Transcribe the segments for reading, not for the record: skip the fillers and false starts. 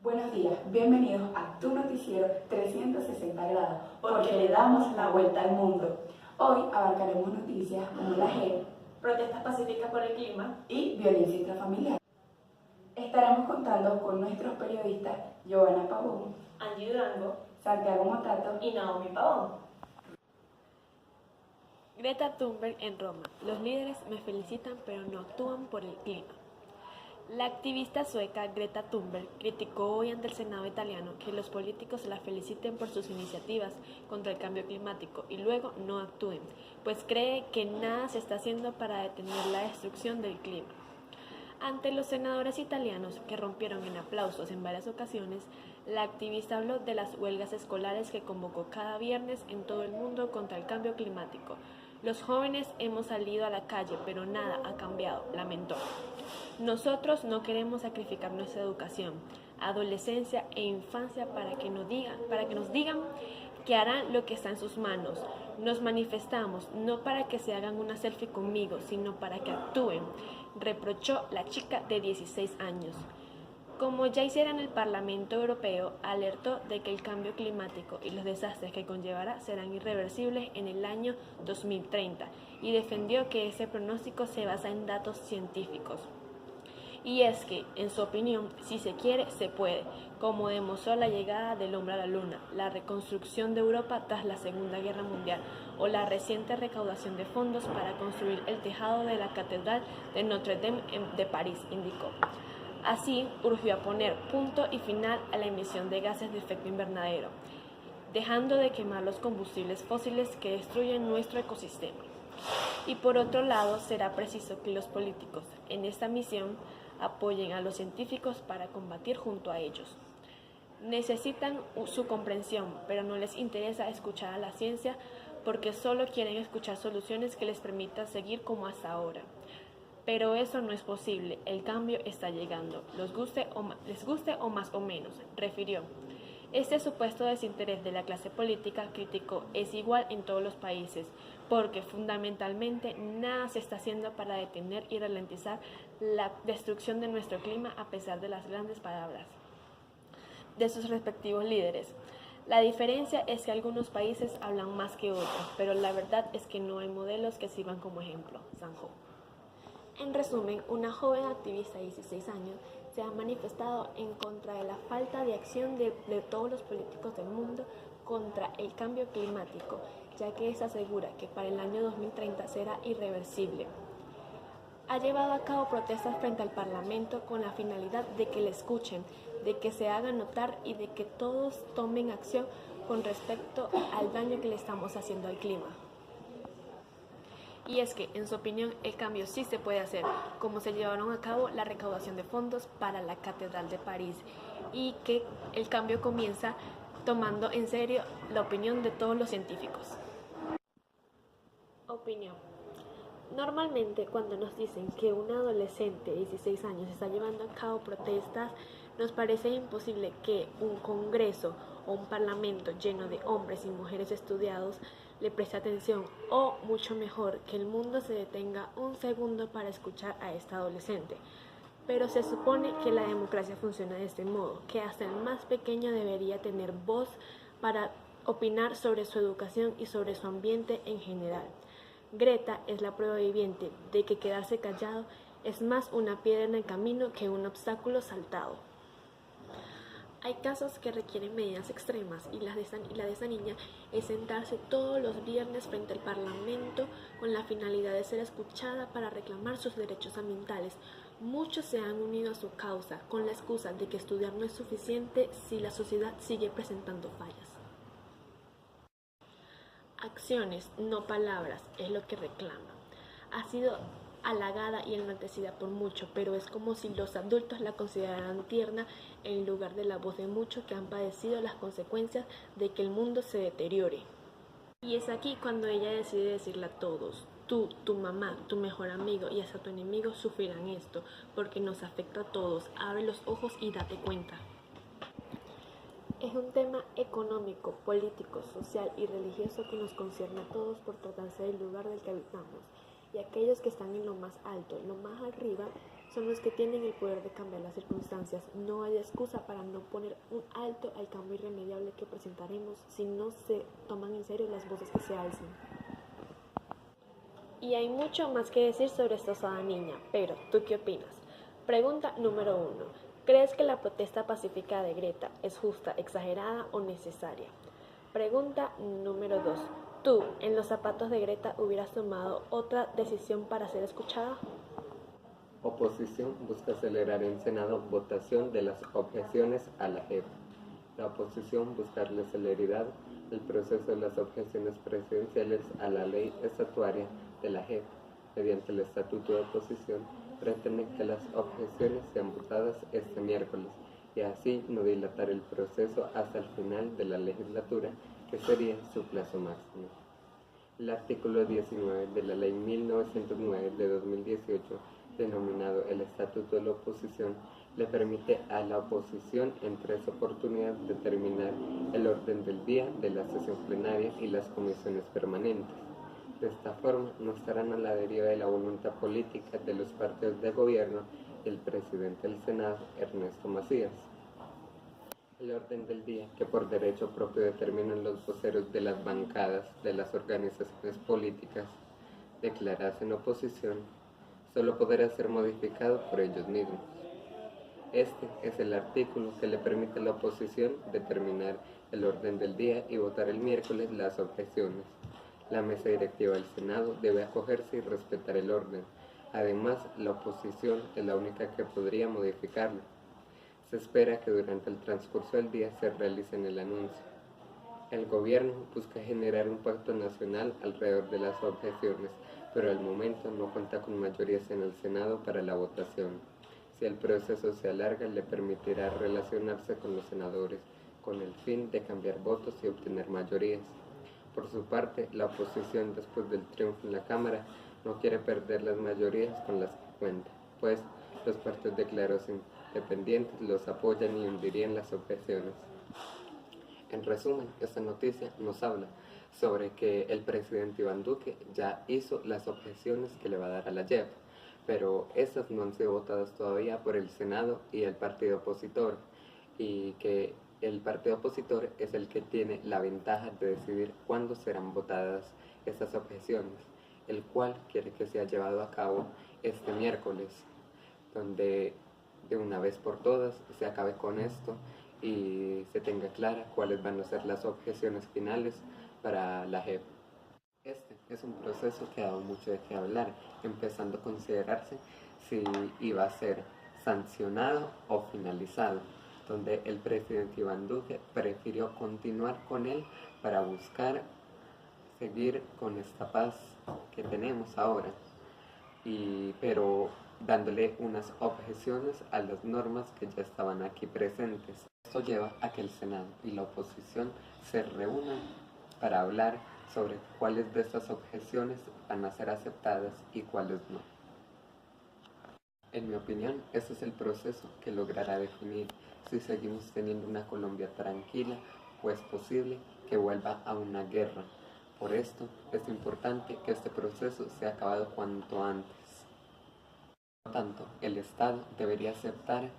Buenos días, bienvenidos a tu noticiero 360 grados, porque le damos la vuelta al mundo. Hoy abarcaremos noticias como la JEP, protestas pacíficas por el clima y violencia intrafamiliar. Estaremos contando con nuestros periodistas Giovanna Pavón, Angie Durango, Santiago Motato y Naomi Pavón. Greta Thunberg en Roma. Los líderes me felicitan pero no actúan por el clima. La activista sueca Greta Thunberg criticó hoy ante el Senado italiano que los políticos la feliciten por sus iniciativas contra el cambio climático y luego no actúen, pues cree que nada se está haciendo para detener la destrucción del clima. Ante los senadores italianos, que rompieron en aplausos en varias ocasiones, la activista habló de las huelgas escolares que convocó cada viernes en todo el mundo contra el cambio climático. Los jóvenes hemos salido a la calle, pero nada ha cambiado, lamentó. Nosotros no queremos sacrificar nuestra educación, adolescencia e infancia para que nos digan que harán lo que está en sus manos. Nos manifestamos no para que se hagan una selfie conmigo, sino para que actúen, reprochó la chica de 16 años. Como ya hiciera en el Parlamento Europeo, alertó de que el cambio climático y los desastres que conllevará serán irreversibles en el año 2030 y defendió que ese pronóstico se basa en datos científicos. Y es que, en su opinión, si se quiere, se puede, como demostró la llegada del hombre a la luna, la reconstrucción de Europa tras la Segunda Guerra Mundial o la reciente recaudación de fondos para construir el tejado de la Catedral de Notre Dame de París, indicó. Así, urgió a poner punto y final a la emisión de gases de efecto invernadero, dejando de quemar los combustibles fósiles que destruyen nuestro ecosistema. Y por otro lado, será preciso que los políticos en esta misión apoyen a los científicos para combatir junto a ellos. Necesitan su comprensión, pero no les interesa escuchar a la ciencia porque solo quieren escuchar soluciones que les permitan seguir como hasta ahora. Pero eso no es posible, el cambio está llegando, les guste o más o menos, refirió. Este supuesto desinterés de la clase política, criticó, es igual en todos los países, porque fundamentalmente nada se está haciendo para detener y ralentizar la destrucción de nuestro clima a pesar de las grandes palabras de sus respectivos líderes. La diferencia es que algunos países hablan más que otros, pero la verdad es que no hay modelos que sirvan como ejemplo, zanjó. En resumen, una joven activista de 16 años se ha manifestado en contra de la falta de acción de todos los políticos del mundo contra el cambio climático, ya que se asegura que para el año 2030 será irreversible. Ha llevado a cabo protestas frente al Parlamento con la finalidad de que le escuchen, de que se haga notar y de que todos tomen acción con respecto al daño que le estamos haciendo al clima. Y es que, en su opinión, el cambio sí se puede hacer, como se llevaron a cabo la recaudación de fondos para la Catedral de París, y que el cambio comienza tomando en serio la opinión de todos los científicos. Opinión. Normalmente, cuando nos dicen que un adolescente de 16 años está llevando a cabo protestas, nos parece imposible que un congreso o un parlamento lleno de hombres y mujeres estudiados le preste atención, o mucho mejor, que el mundo se detenga un segundo para escuchar a esta adolescente. Pero se supone que la democracia funciona de este modo, que hasta el más pequeño debería tener voz para opinar sobre su educación y sobre su ambiente en general. Greta es la prueba viviente de que quedarse callado es más una piedra en el camino que un obstáculo saltado. Hay casos que requieren medidas extremas y la de esa niña es sentarse todos los viernes frente al Parlamento con la finalidad de ser escuchada para reclamar sus derechos ambientales. Muchos se han unido a su causa con la excusa de que estudiar no es suficiente si la sociedad sigue presentando fallas. Acciones, no palabras, es lo que reclama. Ha sido halagada y enaltecida por mucho, pero es como si los adultos la consideraran tierna en lugar de la voz de muchos que han padecido las consecuencias de que el mundo se deteriore. Y es aquí cuando ella decide decirle a todos: tú, tu mamá, tu mejor amigo y hasta tu enemigo sufrirán esto, porque nos afecta a todos. Abre los ojos y date cuenta. Es un tema económico, político, social y religioso que nos concierne a todos por tratarse del lugar del que habitamos. y aquellos que están en lo más alto, lo más arriba, son los que tienen el poder de cambiar las circunstancias. No hay excusa para no poner un alto al cambio irremediable que presentaremos si no se toman en serio las voces que se alzan. Y hay mucho más que decir sobre esta osada niña, pero ¿tú qué opinas? Pregunta número 1. ¿Crees que la protesta pacífica de Greta es justa, exagerada o necesaria? Pregunta número 2. ¿Tú, en los zapatos de Greta, hubieras tomado otra decisión para ser escuchada? Oposición busca acelerar en Senado votación de las objeciones a la JEP. La oposición busca darle celeridad al proceso de las objeciones presidenciales a la ley estatuaria de la JEP. Mediante el estatuto de oposición, pretende que las objeciones sean votadas este miércoles y así no dilatar el proceso hasta el final de la legislatura, que sería su plazo máximo. El artículo 19 de la Ley 1909 de 2018, denominado el Estatuto de la Oposición, le permite a la oposición en 3 oportunidades determinar el orden del día de la sesión plenaria y las comisiones permanentes. De esta forma, no estarán a la deriva de la voluntad política de los partidos de gobierno y el presidente del Senado, Ernesto Macías. El orden del día, que por derecho propio determinan los voceros de las bancadas de las organizaciones políticas declaradas en oposición, solo podrá ser modificado por ellos mismos. Este es el artículo que le permite a la oposición determinar el orden del día y votar el miércoles las objeciones. La mesa directiva del Senado debe acogerse y respetar el orden. Además, la oposición es la única que podría modificarlo. Se espera que durante el transcurso del día se realice el anuncio. El gobierno busca generar un pacto nacional alrededor de las objeciones, pero al momento no cuenta con mayorías en el Senado para la votación. Si el proceso se alarga, le permitirá relacionarse con los senadores, con el fin de cambiar votos y obtener mayorías. Por su parte, la oposición, después del triunfo en la Cámara, no quiere perder las mayorías con las que cuenta, pues los partidos declarados independientes los apoyan y hundirían las objeciones. En resumen, esta noticia nos habla sobre que el presidente Iván Duque ya hizo las objeciones que le va a dar a la JEP, pero estas no han sido votadas todavía por el Senado y el partido opositor, y que el partido opositor es el que tiene la ventaja de decidir cuándo serán votadas estas objeciones, el cual quiere que sea llevado a cabo este miércoles, donde de una vez por todas se acabe con esto y se tenga clara cuáles van a ser las objeciones finales para la JEP. Este es un proceso que ha dado mucho de qué hablar, empezando a considerarse si iba a ser sancionado o finalizado, donde el presidente Iván Duque prefirió continuar con él para buscar seguir con esta paz que tenemos ahora, pero dándole unas objeciones a las normas que ya estaban aquí presentes. Esto lleva a que el Senado y la oposición se reúnan para hablar sobre cuáles de estas objeciones van a ser aceptadas y cuáles no. En mi opinión, este es el proceso que logrará definir si seguimos teniendo una Colombia tranquila o es posible que vuelva a una guerra. Por esto, es importante que este proceso sea acabado cuanto antes. Por lo tanto, el Estado debería aceptar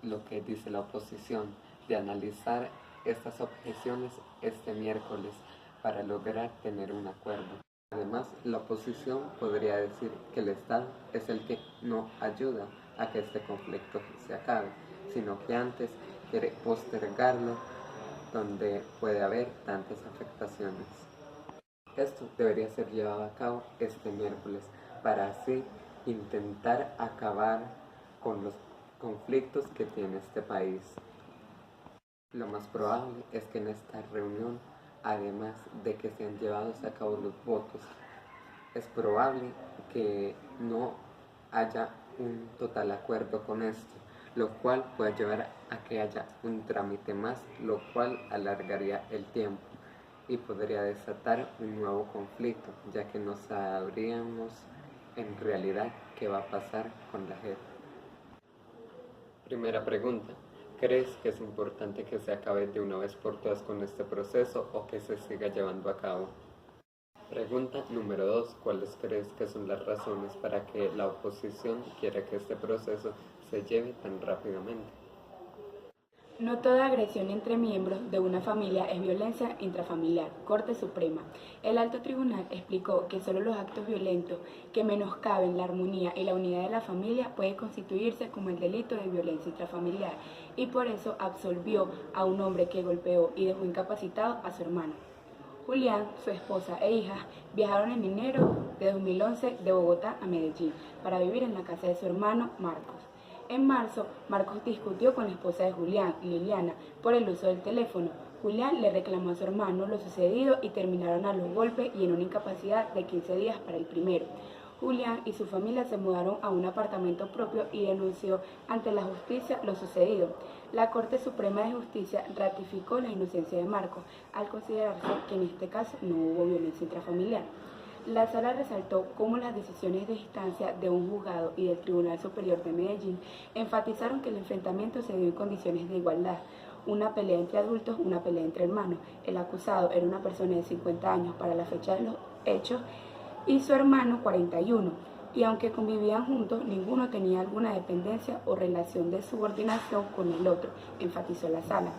lo que dice la oposición, de analizar estas objeciones este miércoles para lograr tener un acuerdo. Además, la oposición podría decir que el Estado es el que no ayuda a que este conflicto se acabe, sino que antes quiere postergarlo, donde puede haber tantas afectaciones. Esto debería ser llevado a cabo este miércoles para así intentar acabar con los conflictos que tiene este país. Lo más probable es que en esta reunión, además de que se han llevado a cabo los votos, es probable que no haya un total acuerdo con esto, lo cual puede llevar a que haya un trámite más, lo cual alargaría el tiempo y podría desatar un nuevo conflicto, ya que no sabríamos en realidad qué va a pasar con la JEP. Primera pregunta. ¿Crees que es importante que se acabe de una vez por todas con este proceso o que se siga llevando a cabo? Pregunta número 2. ¿Cuáles crees que son las razones para que la oposición quiera que este proceso se lleve tan rápidamente? No toda agresión entre miembros de una familia es violencia intrafamiliar. Corte Suprema. El Alto Tribunal explicó que solo los actos violentos que menoscaben la armonía y la unidad de la familia pueden constituirse como el delito de violencia intrafamiliar y por eso absolvió a un hombre que golpeó y dejó incapacitado a su hermano. Julián, su esposa e hijas viajaron en enero de 2011 de Bogotá a Medellín para vivir en la casa de su hermano Marcos. En marzo, Marcos discutió con la esposa de Julián, Liliana, por el uso del teléfono. Julián le reclamó a su hermano lo sucedido y terminaron a los golpes y en una incapacidad de 15 días para el primero. Julián y su familia se mudaron a un apartamento propio y denunció ante la justicia lo sucedido. La Corte Suprema de Justicia ratificó la inocencia de Marcos, al considerarse que en este caso no hubo violencia intrafamiliar. La sala resaltó cómo las decisiones de instancia de un juzgado y del Tribunal Superior de Medellín enfatizaron que el enfrentamiento se dio en condiciones de igualdad. Una pelea entre adultos, una pelea entre hermanos. El acusado era una persona de 50 años para la fecha de los hechos y su hermano 41. Y aunque convivían juntos, ninguno tenía alguna dependencia o relación de subordinación con el otro, enfatizó la sala.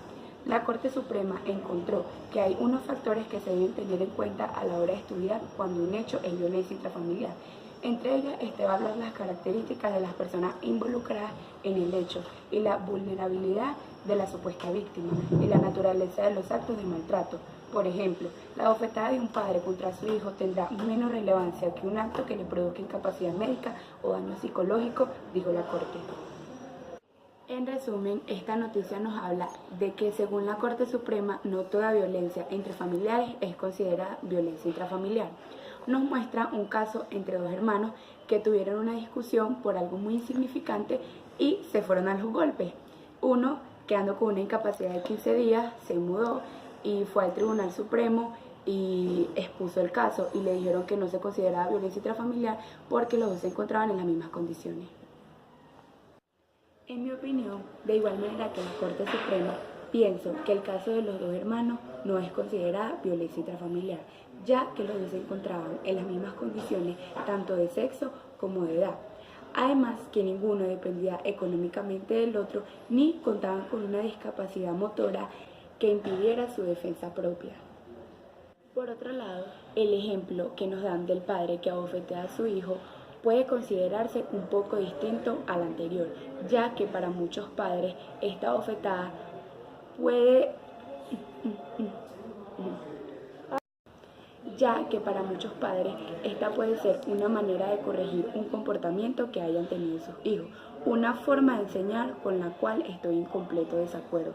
La Corte Suprema encontró que hay unos factores que se deben tener en cuenta a la hora de estudiar cuando un hecho es violencia intrafamiliar. Entre ellas evaluar las características de las personas involucradas en el hecho y la vulnerabilidad de la supuesta víctima y la naturaleza de los actos de maltrato. Por ejemplo, la bofetada de un padre contra su hijo tendrá menos relevancia que un acto que le produzca incapacidad médica o daño psicológico, dijo la Corte. En resumen, esta noticia nos habla de que según la Corte Suprema no toda violencia entre familiares es considerada violencia intrafamiliar. Nos muestra un caso entre dos hermanos que tuvieron una discusión por algo muy insignificante y se fueron a los golpes. Uno, quedando con una incapacidad de 15 días, se mudó y fue al Tribunal Supremo y expuso el caso y le dijeron que no se consideraba violencia intrafamiliar porque los dos se encontraban en las mismas condiciones. En mi opinión, de igual manera que la Corte Suprema, pienso que el caso de los dos hermanos no es considerada violencia intrafamiliar, ya que los dos se encontraban en las mismas condiciones, tanto de sexo como de edad. Además, que ninguno dependía económicamente del otro ni contaban con una discapacidad motora que impidiera su defensa propia. Por otro lado, el ejemplo que nos dan del padre que abofetea a su hijo puede considerarse un poco distinto al anterior, ya que para muchos padres esta bofetada puede ser una manera de corregir un comportamiento que hayan tenido sus hijos, una forma de enseñar con la cual estoy en completo desacuerdo.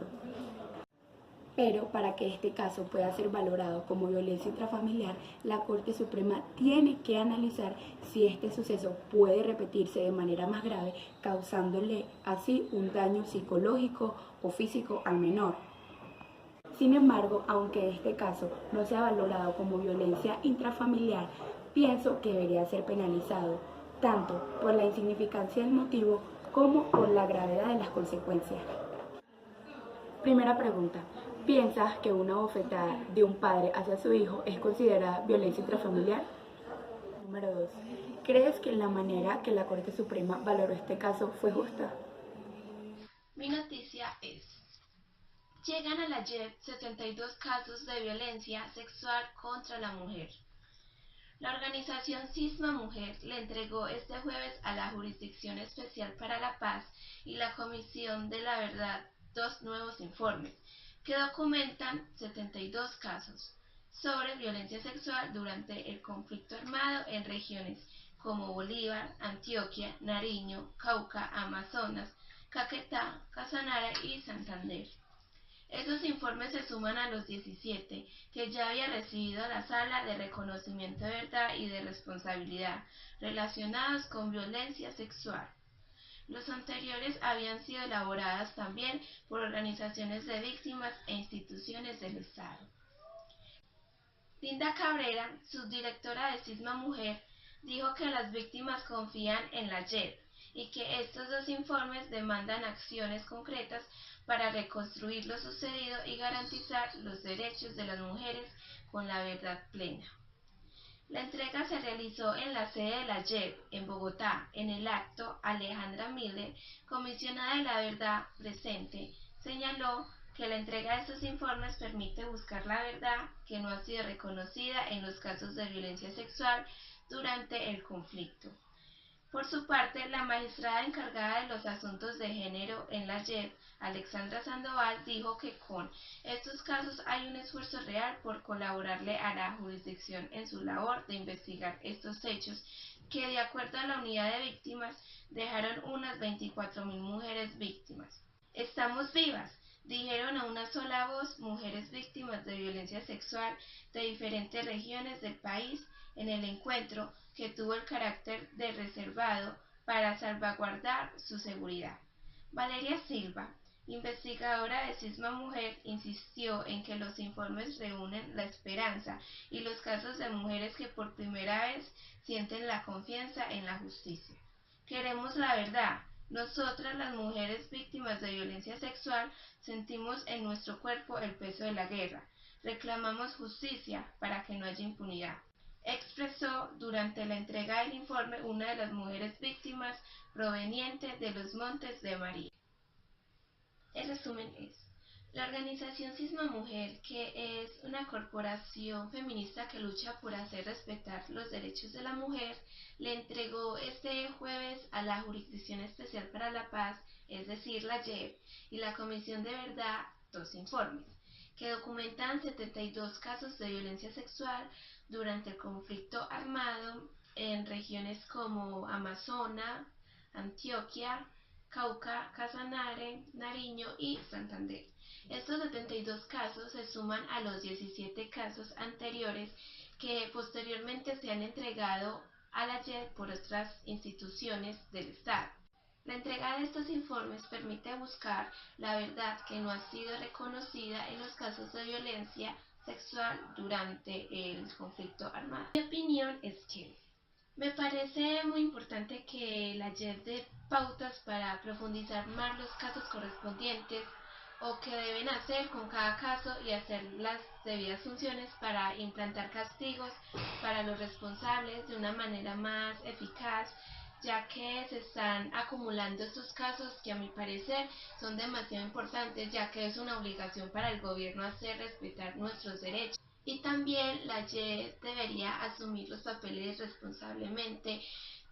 Pero para que este caso pueda ser valorado como violencia intrafamiliar, la Corte Suprema tiene que analizar si este suceso puede repetirse de manera más grave, causándole así un daño psicológico o físico al menor. Sin embargo, aunque este caso no sea valorado como violencia intrafamiliar, pienso que debería ser penalizado, tanto por la insignificancia del motivo como por la gravedad de las consecuencias. Primera pregunta. ¿Piensas que una bofetada de un padre hacia su hijo es considerada violencia intrafamiliar? Número 2. ¿Crees que la manera que la Corte Suprema valoró este caso fue justa? Mi noticia es: llegan a la JEP 72 casos de violencia sexual contra la mujer. La organización Cisma Mujer le entregó este jueves a la Jurisdicción Especial para la Paz y la Comisión de la Verdad 2 nuevos informes que documentan 72 casos sobre violencia sexual durante el conflicto armado en regiones como Bolívar, Antioquia, Nariño, Cauca, Amazonas, Caquetá, Casanare y Santander. Estos informes se suman a los 17 que ya había recibido la Sala de Reconocimiento de Verdad y de Responsabilidad relacionados con violencia sexual. Los anteriores habían sido elaboradas también por organizaciones de víctimas e instituciones del Estado. Linda Cabrera, subdirectora de Cisma Mujer, dijo que las víctimas confían en la JEP y que estos dos informes demandan acciones concretas para reconstruir lo sucedido y garantizar los derechos de las mujeres con la verdad plena. La entrega se realizó en la sede de la JEP, en Bogotá. En el acto, Alejandra Miller, comisionada de la verdad presente, señaló que la entrega de estos informes permite buscar la verdad que no ha sido reconocida en los casos de violencia sexual durante el conflicto. Por su parte, la magistrada encargada de los asuntos de género en la JEP, Alexandra Sandoval, dijo que con estos casos hay un esfuerzo real por colaborarle a la jurisdicción en su labor de investigar estos hechos, que de acuerdo a la unidad de víctimas dejaron unas 24.000 mujeres víctimas. Estamos vivas, dijeron a una sola voz mujeres víctimas de violencia sexual de diferentes regiones del país en el encuentro, que tuvo el carácter de reservado para salvaguardar su seguridad. Valeria Silva, investigadora de Sisma Mujer, insistió en que los informes reúnen la esperanza y los casos de mujeres que por primera vez sienten la confianza en la justicia. Queremos la verdad. Nosotras, las mujeres víctimas de violencia sexual, sentimos en nuestro cuerpo el peso de la guerra. Reclamamos justicia para que no haya impunidad, expresó durante la entrega del informe una de las mujeres víctimas proveniente de los Montes de María. El resumen es: la organización Sisma Mujer, que es una corporación feminista que lucha por hacer respetar los derechos de la mujer, le entregó este jueves a la Jurisdicción Especial para la Paz, es decir, la JEP, y la Comisión de Verdad, 2 informes, que documentan 72 casos de violencia sexual durante el conflicto armado en regiones como Amazonas, Antioquia, Cauca, Casanare, Nariño y Santander. Estos 72 casos se suman a los 17 casos anteriores que posteriormente se han entregado a la JEP por otras instituciones del Estado. La entrega de estos informes permite buscar la verdad que no ha sido reconocida en los casos de violencia sexual durante el conflicto armado. Mi opinión es que me parece muy importante que la JEP dé pautas para profundizar más los casos correspondientes o que deben hacer con cada caso y hacer las debidas funciones para implantar castigos para los responsables de una manera más eficaz, ya que se están acumulando estos casos que a mi parecer son demasiado importantes, ya que es una obligación para el gobierno hacer respetar nuestros derechos. Y también la JEP debería asumir los papeles responsablemente,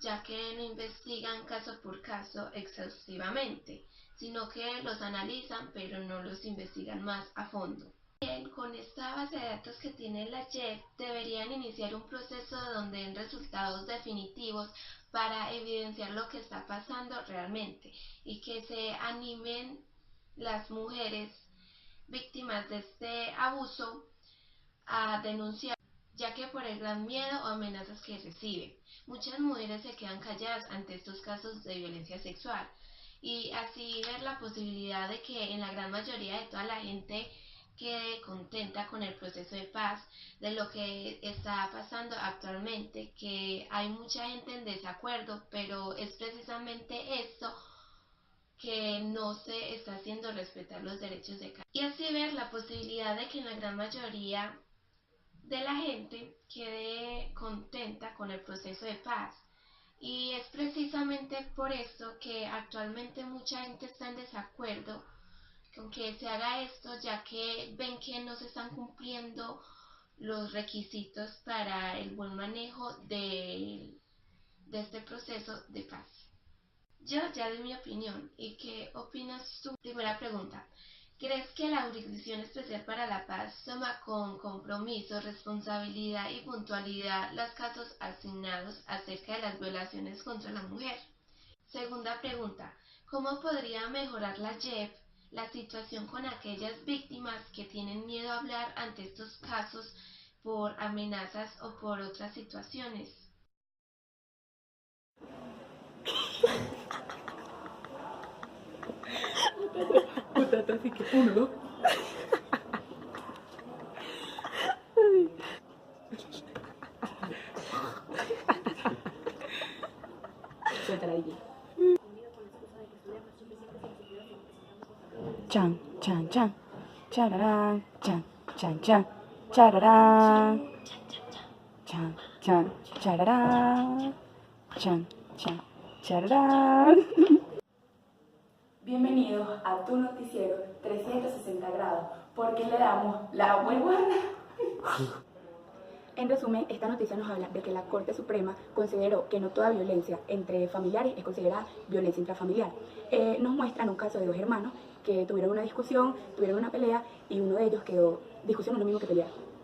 ya que no investigan caso por caso exhaustivamente, sino que los analizan pero no los investigan más a fondo. Bien, con esta base de datos que tiene la JEP, deberían iniciar un proceso donde den resultados definitivos para evidenciar lo que está pasando realmente y que se animen las mujeres víctimas de este abuso a denunciar, ya que por el gran miedo o amenazas que reciben, muchas mujeres se quedan calladas ante estos casos de violencia sexual, y así ver la posibilidad de que en la gran mayoría de toda la gente quede contenta con el proceso de paz, de lo que está pasando actualmente, que hay mucha gente en desacuerdo, pero es precisamente esto, que no se está haciendo respetar los derechos de cada. Y así ver la posibilidad de que en la gran mayoría de la gente quede contenta con el proceso de paz. Y es precisamente por eso que actualmente mucha gente está en desacuerdo con que se haga esto, ya que ven que no se están cumpliendo los requisitos para el buen manejo de este proceso de paz. Yo ya di mi opinión. ¿Y qué opinas tú? Primera pregunta: ¿crees que la Jurisdicción Especial para la Paz toma con compromiso, responsabilidad y puntualidad los casos asignados acerca de las violaciones contra la mujer? Segunda pregunta: ¿cómo podría mejorar la JEP la situación con aquellas víctimas que tienen miedo a hablar ante estos casos por amenazas o por otras situaciones? Así que 1, 2. Suéltala ahí. Chan, chan, chan. Chararán, chan, chan, chan. Chararán. Chan, chan, chararán, chan, chan, chararán. Bienvenidos a tu noticiero 360 grados, porque le damos la huevona. En resumen, esta noticia nos habla de que la Corte Suprema consideró que no toda violencia entre familiares es considerada violencia intrafamiliar. Nos muestran un caso de dos hermanos que tuvieron una discusión, tuvieron una pelea y uno de ellos quedó... Discusión no es lo mismo que pelear.